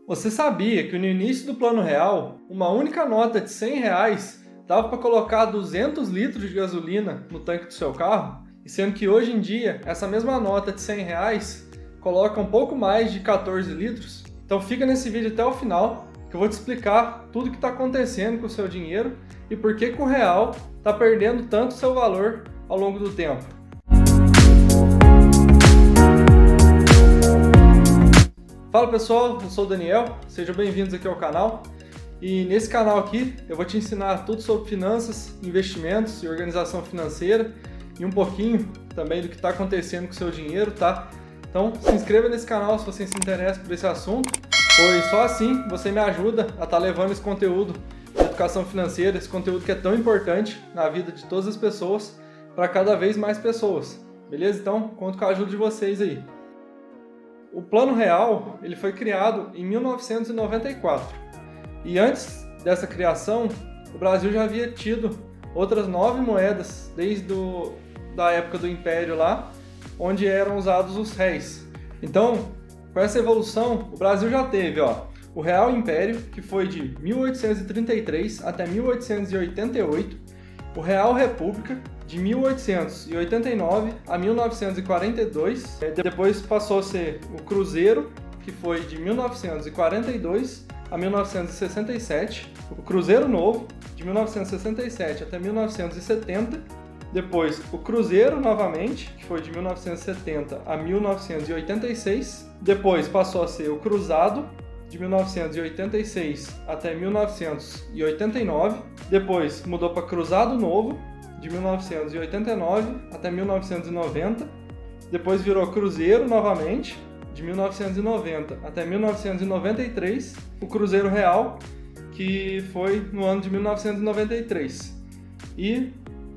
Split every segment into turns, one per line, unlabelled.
Você sabia que no início do Plano Real, uma única nota de R$ 100 dava para colocar 200 litros de gasolina no tanque do seu carro? E sendo que hoje em dia, essa mesma nota de R$ 100 coloca um pouco mais de 14 litros? Então fica nesse vídeo até o final, que eu vou te explicar tudo o que está acontecendo com o seu dinheiro e por que o real está perdendo tanto seu valor ao longo do tempo. Fala pessoal, eu sou o Daniel, sejam bem-vindos aqui ao canal. E nesse canal aqui eu vou te ensinar tudo sobre finanças, investimentos e organização financeira e um pouquinho também do que está acontecendo com o seu dinheiro, tá? Então se inscreva nesse canal se você se interessa por esse assunto, pois só assim você me ajuda a estar levando esse conteúdo de educação financeira, esse conteúdo que é tão importante na vida de todas as pessoas, para cada vez mais pessoas, beleza? Então conto com a ajuda de vocês aí. O Plano Real ele foi criado em 1994 e antes dessa criação o Brasil já havia tido outras 9 moedas desde da época do Império lá, onde eram usados os réis. Então, com essa evolução, o Brasil já teve o Real Império, que foi de 1833 até 1888, o Real República, de 1889 a 1942, depois passou a ser o Cruzeiro, que foi de 1942 a 1967, o Cruzeiro Novo, de 1967 até 1970, depois o Cruzeiro novamente, que foi de 1970 a 1986, depois passou a ser o Cruzado, de 1986 até 1989, depois mudou para Cruzado Novo, de 1989 até 1990, depois virou Cruzeiro novamente, de 1990 até 1993, o Cruzeiro Real, que foi no ano de 1993. E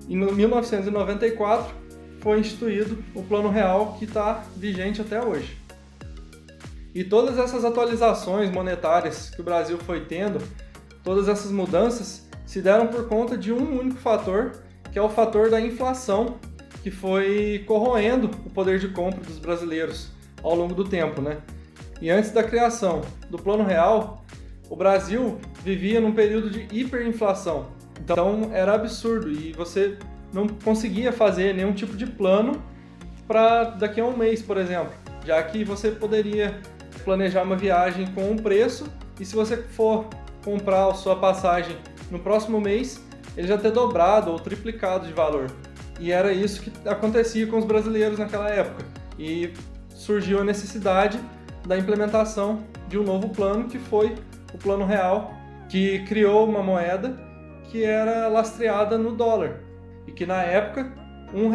em 1994 foi instituído o Plano Real, que está vigente até hoje. E todas essas atualizações monetárias que o Brasil foi tendo, todas essas mudanças, se deram por conta de um único fator, que é o fator da inflação, que foi corroendo o poder de compra dos brasileiros ao longo do tempo, né? E antes da criação do Plano Real, o Brasil vivia num período de hiperinflação. Então era absurdo e você não conseguia fazer nenhum tipo de plano para daqui a um mês, por exemplo, já que você poderia planejar uma viagem com um preço e se você for comprar a sua passagem no próximo mês, ele já ter dobrado ou triplicado de valor. E era isso que acontecia com os brasileiros naquela época. E surgiu a necessidade da implementação de um novo plano, que foi o Plano Real, que criou uma moeda que era lastreada no dólar. E que na época, R$ 1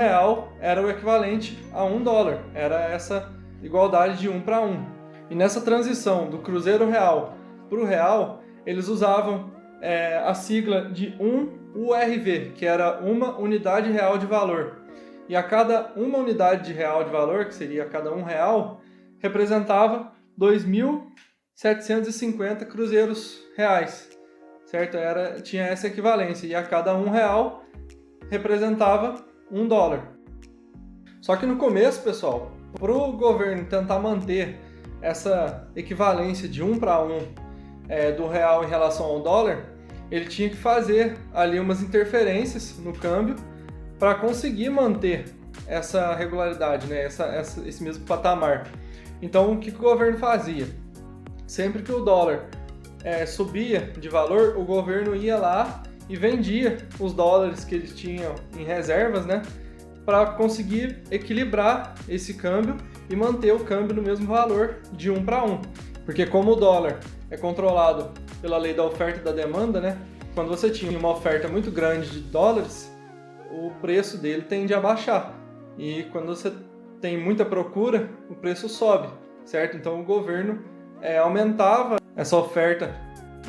era o equivalente a $1. Era essa igualdade de 1 para 1. E nessa transição do Cruzeiro Real para o Real, eles usavam a sigla de 1URV, que era uma unidade real de valor. E a cada uma unidade de real de valor, que seria a cada R$ 1, representava 2.750 cruzeiros reais, certo? Tinha essa equivalência, e a cada R$ 1 representava $1. Só que no começo, pessoal, para o governo tentar manter essa equivalência de 1 para 1 do real em relação ao dólar, ele tinha que fazer ali umas interferências no câmbio para conseguir manter essa regularidade, né? Esse mesmo patamar. Então, o que o governo fazia? Sempre que o dólar subia de valor, o governo ia lá e vendia os dólares que eles tinham em reservas, né? Para conseguir equilibrar esse câmbio e manter o câmbio no mesmo valor de 1 para 1. Porque como o dólar é controlado pela lei da oferta e da demanda, né? Quando você tinha uma oferta muito grande de dólares, o preço dele tende a baixar. E quando você tem muita procura, o preço sobe, certo? Então o governo aumentava essa oferta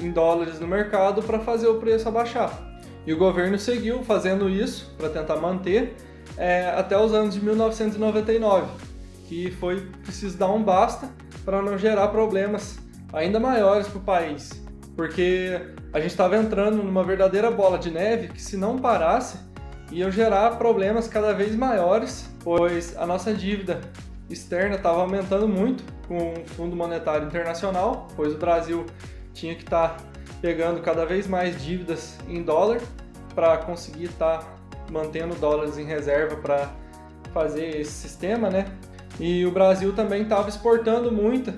em dólares no mercado para fazer o preço abaixar. E o governo seguiu fazendo isso para tentar manter até os anos de 1999, que foi preciso dar um basta para não gerar problemas ainda maiores para o país, porque a gente estava entrando numa verdadeira bola de neve que, se não parasse, ia gerar problemas cada vez maiores, pois a nossa dívida externa estava aumentando muito com o Fundo Monetário Internacional, pois o Brasil tinha que estar pegando cada vez mais dívidas em dólar para conseguir estar mantendo dólares em reserva para fazer esse sistema, né? E o Brasil também estava exportando muita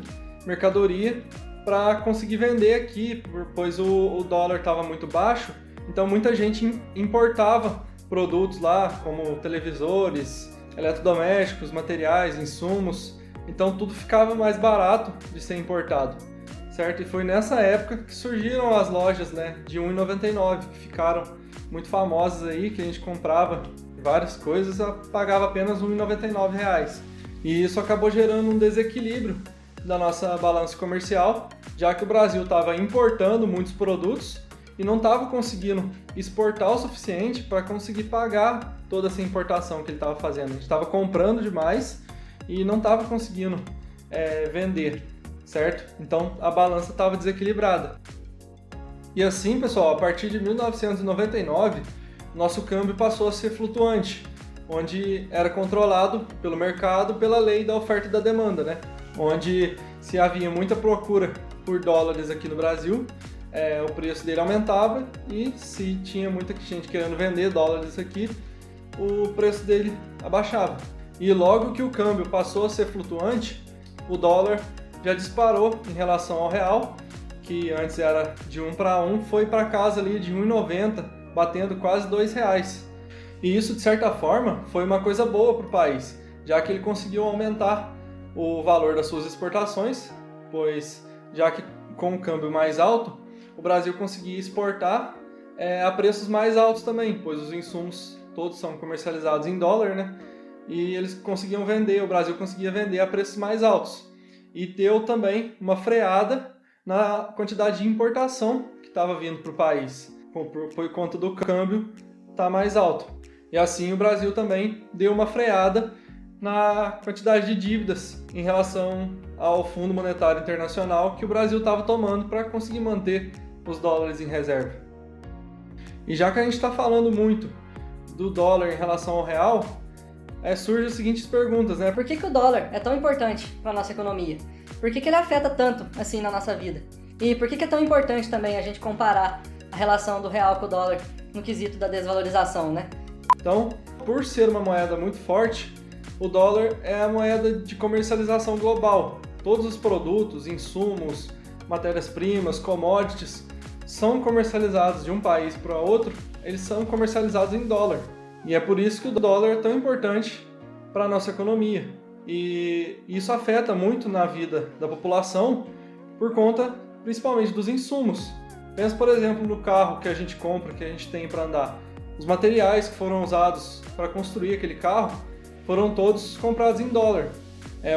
mercadoria para conseguir vender aqui, pois o dólar estava muito baixo, então muita gente importava produtos lá, como televisores, eletrodomésticos, materiais, insumos, então tudo ficava mais barato de ser importado, certo? E foi nessa época que surgiram as lojas, né, de R$ 1,99, que ficaram muito famosas aí, que a gente comprava várias coisas, pagava apenas R$ 1,99. E isso acabou gerando um desequilíbrio da nossa balança comercial, já que o Brasil estava importando muitos produtos e não estava conseguindo exportar o suficiente para conseguir pagar toda essa importação que ele estava fazendo. A gente estava comprando demais e não estava conseguindo vender, certo? Então a balança estava desequilibrada. E assim, pessoal, a partir de 1999, nosso câmbio passou a ser flutuante, onde era controlado pelo mercado pela lei da oferta e da demanda, né? Onde se havia muita procura por dólares aqui no Brasil, o preço dele aumentava, e se tinha muita gente querendo vender dólares aqui, o preço dele abaixava. E logo que o câmbio passou a ser flutuante, o dólar já disparou em relação ao real, que antes era de 1 para 1, foi para casa ali de 1,90, batendo quase R$2. E isso, de certa forma, foi uma coisa boa para o país, já que ele conseguiu aumentar o valor das suas exportações, pois já que com o câmbio mais alto, o Brasil conseguia exportar a preços mais altos também, pois os insumos todos são comercializados em dólar, né? E eles conseguiam vender, o Brasil conseguia vender a preços mais altos. E deu também uma freada na quantidade de importação que estava vindo para o país, por conta do câmbio estar mais alto. E assim o Brasil também deu uma freada na quantidade de dívidas em relação ao Fundo Monetário Internacional que o Brasil estava tomando para conseguir manter os dólares em reserva. E já que a gente está falando muito do dólar em relação ao real, surgem as seguintes perguntas, né?
Por que o dólar é tão importante para a nossa economia? Por que ele afeta tanto assim na nossa vida? E por que é tão importante também a gente comparar a relação do real com o dólar no quesito da desvalorização, né?
Então, por ser uma moeda muito forte, o dólar é a moeda de comercialização global. Todos os produtos, insumos, matérias-primas, commodities são comercializados de um país para outro, eles são comercializados em dólar. E é por isso que o dólar é tão importante para a nossa economia. E isso afeta muito na vida da população por conta, principalmente, dos insumos. Pensa, por exemplo, no carro que a gente compra, que a gente tem para andar. Os materiais que foram usados para construir aquele carro foram todos comprados em dólar.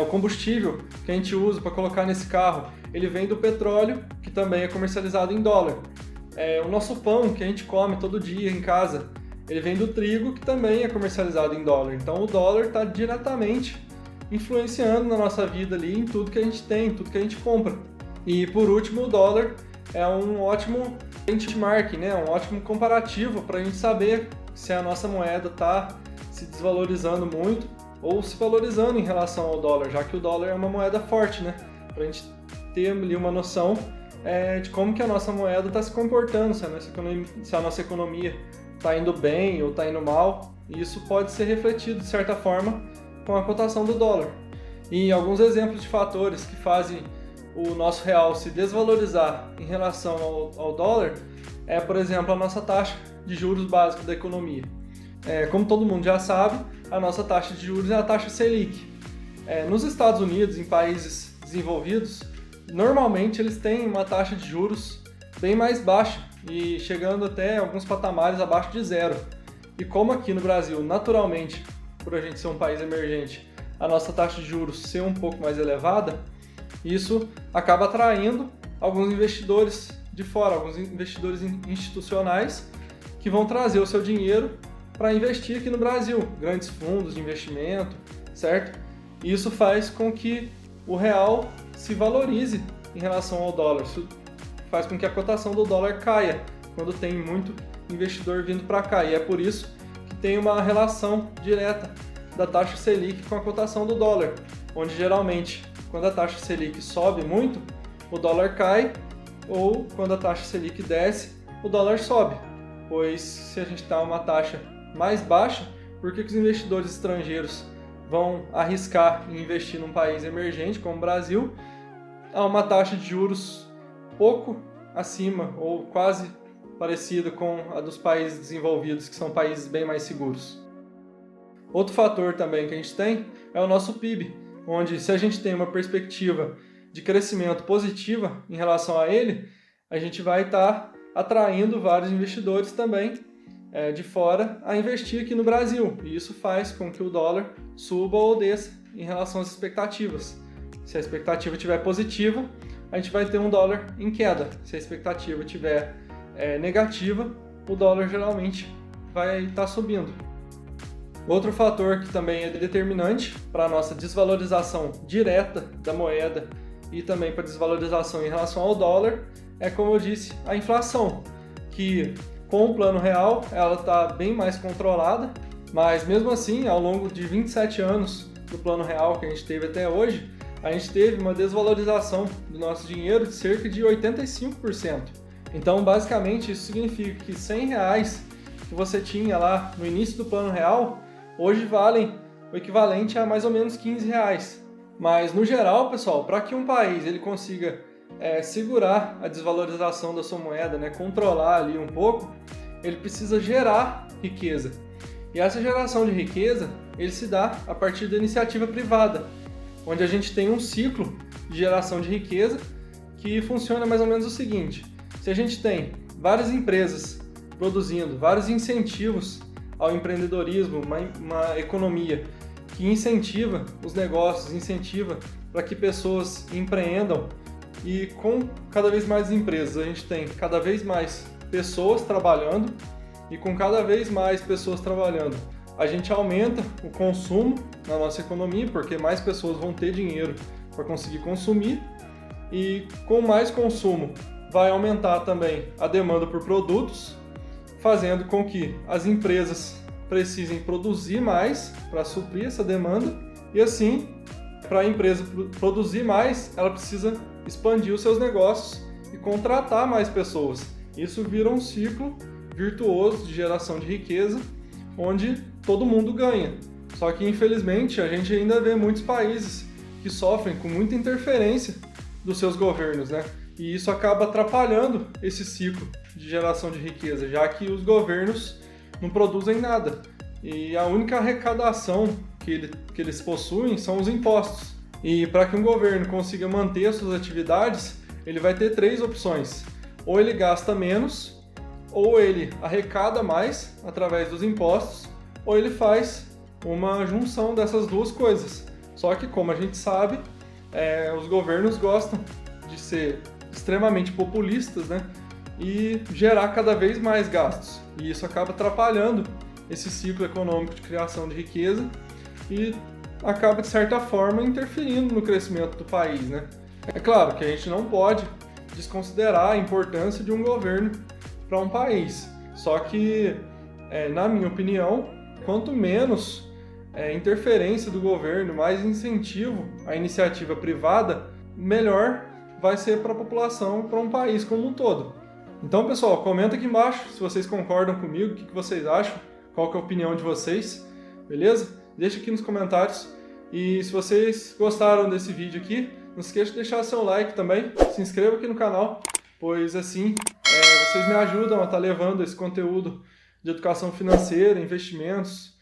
O combustível que a gente usa para colocar nesse carro, ele vem do petróleo, que também é comercializado em dólar. O nosso pão que a gente come todo dia em casa, ele vem do trigo, que também é comercializado em dólar. Então o dólar está diretamente influenciando na nossa vida ali, em tudo que a gente tem, em tudo que a gente compra. E por último, o dólar é um ótimo benchmark, né? Um ótimo comparativo para a gente saber se a nossa moeda está se desvalorizando muito ou se valorizando em relação ao dólar, já que o dólar é uma moeda forte, né? Para a gente ter ali uma noção de como que a nossa moeda está se comportando, se a nossa economia está indo bem ou está indo mal. E isso pode ser refletido, de certa forma, com a cotação do dólar. E alguns exemplos de fatores que fazem o nosso real se desvalorizar em relação ao dólar por exemplo, a nossa taxa de juros básica da economia. Como todo mundo já sabe, a nossa taxa de juros é a taxa Selic. Nos Estados Unidos, em países desenvolvidos, normalmente eles têm uma taxa de juros bem mais baixa e chegando até alguns patamares abaixo de zero. E como aqui no Brasil, naturalmente, por a gente ser um país emergente, a nossa taxa de juros ser um pouco mais elevada, isso acaba atraindo alguns investidores de fora, alguns investidores institucionais que vão trazer o seu dinheiro para investir aqui no Brasil, grandes fundos de investimento, certo? E isso faz com que o real se valorize em relação ao dólar, isso faz com que a cotação do dólar caia quando tem muito investidor vindo para cá, e é por isso que tem uma relação direta da taxa Selic com a cotação do dólar, onde geralmente quando a taxa Selic sobe muito, o dólar cai, ou quando a taxa Selic desce, o dólar sobe. Pois se a gente dá uma taxa mais baixa, por que os investidores estrangeiros vão arriscar em investir num país emergente como o Brasil a uma taxa de juros pouco acima ou quase parecida com a dos países desenvolvidos, que são países bem mais seguros? Outro fator também que a gente tem é o nosso PIB, onde se a gente tem uma perspectiva de crescimento positiva em relação a ele, a gente vai estar atraindo vários investidores também de fora a investir aqui no Brasil. E isso faz com que o dólar suba ou desça em relação às expectativas. Se a expectativa estiver positiva, a gente vai ter um dólar em queda. Se a expectativa estiver negativa, o dólar geralmente vai estar subindo. Outro fator que também é determinante para a nossa desvalorização direta da moeda e também para a desvalorização em relação ao dólar é, como eu disse, a inflação, que com o Plano Real ela está bem mais controlada, mas mesmo assim, ao longo de 27 anos do Plano Real que a gente teve até hoje, a gente teve uma desvalorização do nosso dinheiro de cerca de 85%. Então, basicamente, isso significa que R$100 que você tinha lá no início do Plano Real, hoje valem o equivalente a mais ou menos R$15. Mas, no geral, pessoal, para que um país ele consiga segurar a desvalorização da sua moeda, controlar ali um pouco, ele precisa gerar riqueza. E essa geração de riqueza, ele se dá a partir da iniciativa privada, onde a gente tem um ciclo de geração de riqueza que funciona mais ou menos o seguinte: se a gente tem várias empresas produzindo, vários incentivos ao empreendedorismo, uma economia que incentiva os negócios, incentiva para que pessoas empreendam, e com cada vez mais empresas a gente tem cada vez mais pessoas trabalhando, e com cada vez mais pessoas trabalhando a gente aumenta o consumo na nossa economia, porque mais pessoas vão ter dinheiro para conseguir consumir, e com mais consumo vai aumentar também a demanda por produtos, fazendo com que as empresas precisem produzir mais para suprir essa demanda, e assim, para a empresa produzir mais, ela precisa expandir os seus negócios e contratar mais pessoas. Isso vira um ciclo virtuoso de geração de riqueza, onde todo mundo ganha. Só que, infelizmente, a gente ainda vê muitos países que sofrem com muita interferência dos seus governos, E isso acaba atrapalhando esse ciclo de geração de riqueza, já que os governos não produzem nada. E a única arrecadação que eles possuem são os impostos. E para que um governo consiga manter as suas atividades, ele vai ter 3 opções. Ou ele gasta menos, ou ele arrecada mais através dos impostos, ou ele faz uma junção dessas duas coisas. Só que, como a gente sabe, os governos gostam de ser extremamente populistas, e gerar cada vez mais gastos. E isso acaba atrapalhando esse ciclo econômico de criação de riqueza e acaba, de certa forma, interferindo no crescimento do país, É claro que a gente não pode desconsiderar a importância de um governo para um país. Só que, na minha opinião, quanto menos interferência do governo, mais incentivo à iniciativa privada, melhor vai ser para a população, para um país como um todo. Então, pessoal, comenta aqui embaixo se vocês concordam comigo, o que vocês acham, qual que é a opinião de vocês, beleza? Deixa aqui nos comentários. E se vocês gostaram desse vídeo aqui, não esqueça de deixar seu like também, se inscreva aqui no canal, pois assim vocês me ajudam a estar levando esse conteúdo de educação financeira, investimentos,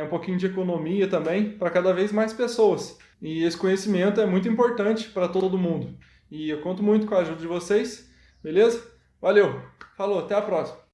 um pouquinho de economia também, para cada vez mais pessoas. E esse conhecimento é muito importante para todo mundo. E eu conto muito com a ajuda de vocês, beleza? Valeu, falou, até a próxima!